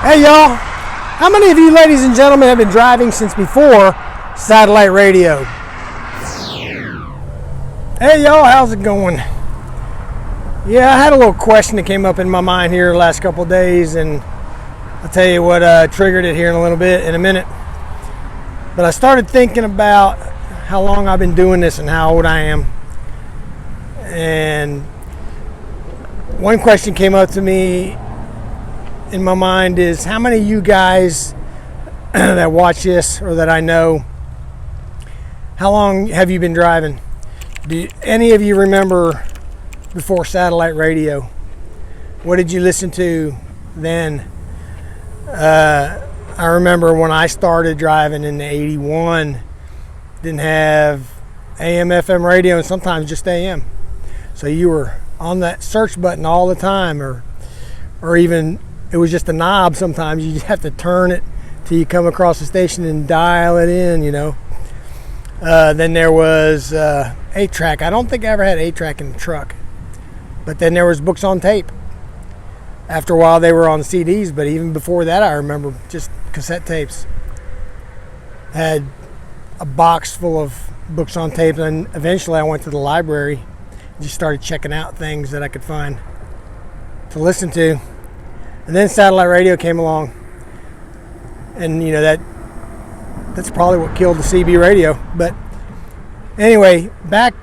Hey y'all, how many of you ladies and gentlemen have been driving since before satellite radio? Hey y'all, how's it going? Yeah, I had a little question that came up in my mind here the last couple of days, and I'll tell you what triggered it here in a minute. But I started thinking about how long I've been doing this and how old I am. And one question came up to me in my mind is, how many of you guys that watch this or that I know, how long have you been driving? Do any of you remember before satellite radio? What did you listen to then? I remember when I started driving in '81, didn't have AM, FM radio, and sometimes just AM. So you were on that search button all the time, or even it was just a knob sometimes. You just have to turn it till you come across the station and dial it in, you know. Then there was 8-track. I don't think I ever had 8-track in the truck. But then there was books on tape. After a while they were on CDs, but even before that I remember just cassette tapes. Had a box full of books on tape, and eventually I went to the library and just started checking out things that I could find to listen to. And then satellite radio came along, and you know that's probably what killed the CB radio. But anyway, back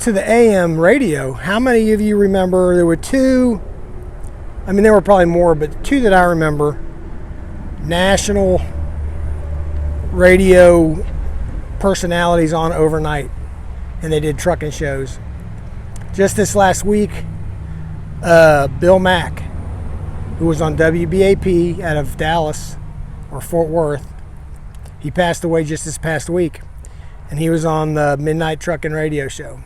to the AM radio. How many of you remember there were two? I mean, there were probably more, but two that I remember: national radio personalities on overnight, and they did trucking shows. Just this last week, Bill Mack, who was on WBAP out of Dallas or Fort Worth, he passed away just this past week, and he was on the Midnight Trucking Radio Show.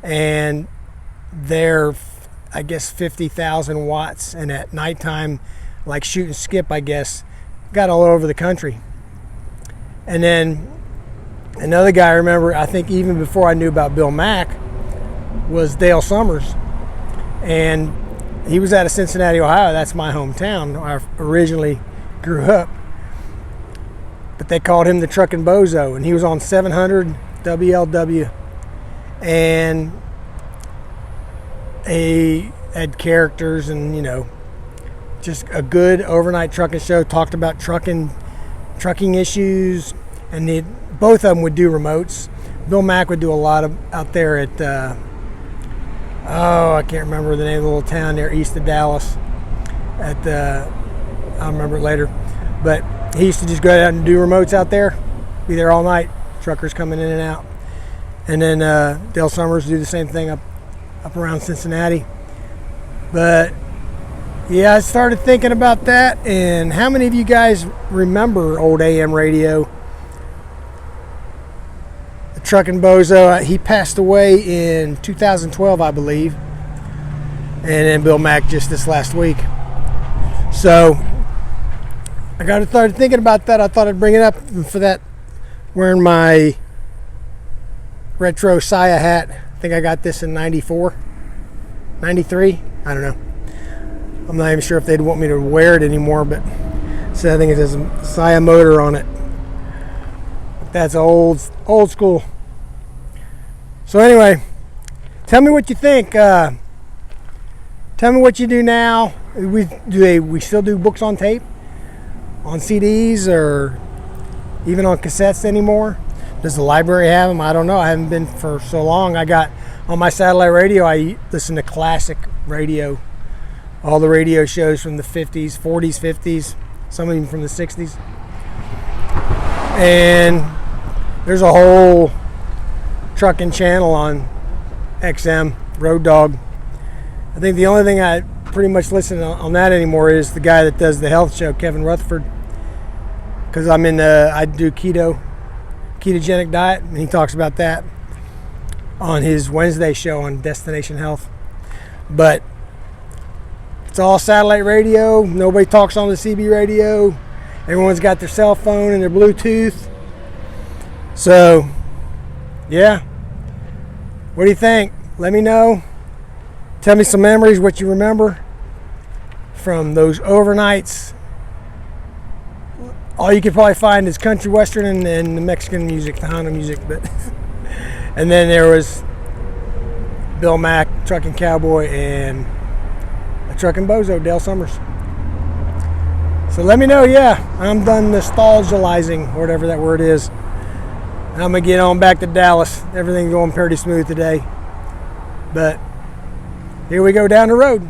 And they're, I guess, 50,000 watts, and at nighttime, like shoot and skip, I guess, got all over the country. And then another guy I remember, I think even before I knew about Bill Mack, was Dale Sommers. And he was out of Cincinnati, Ohio. That's my hometown. I originally grew up. But they called him the Trucking Bozo, and he was on 700 WLW. And he had characters and, you know, just a good overnight trucking show. Talked about trucking issues, and both of them would do remotes. Bill Mack would do a lot of out there at I can't remember the name of the little town there east of Dallas. I'll remember it later. But he used to just go out and do remotes out there, be there all night, truckers coming in and out. And then Dale Sommers do the same thing up around Cincinnati. But yeah, I started thinking about that. And how many of you guys remember old AM radio? The Trucking Bozo, he passed away in 2012, I believe. And then Bill Mack just this last week. So I started thinking about that. I thought I'd bring it up. And for that, wearing my retro Saya hat. I think I got this in 94, 93. I don't know. I'm not even sure if they'd want me to wear it anymore, but so I think it has a Saya motor on it. That's old school. So anyway, tell me what you think. Tell me what you do now. We still do books on tape, on CDs, or even on cassettes anymore? Does the library have them? I don't know. I haven't been for so long. I got on my satellite radio, I listen to classic radio, all the radio shows from the 50s, 40s, 50s, some of them from the 60s. And there's a whole trucking channel on XM, Road Dog. I think the only thing I pretty much listen on that anymore is the guy that does the health show, Kevin Rutherford, because I do ketogenic diet, and he talks about that on his Wednesday show on Destination Health. But it's all satellite radio. Nobody talks on the CB radio. Everyone's got their cell phone and their Bluetooth. So yeah, what do you think? Let me know. Tell me some memories, what you remember from those overnights all you could probably find is country western and the Mexican music, Tejano music. But and then there was Bill Mack, Trucking Cowboy, and a Trucking Bozo, Dale Sommers. So let me know. Yeah, I'm done nostalgizing, or whatever that word is. I'm gonna get on back to Dallas. Everything's going pretty smooth today, but here we go down the road.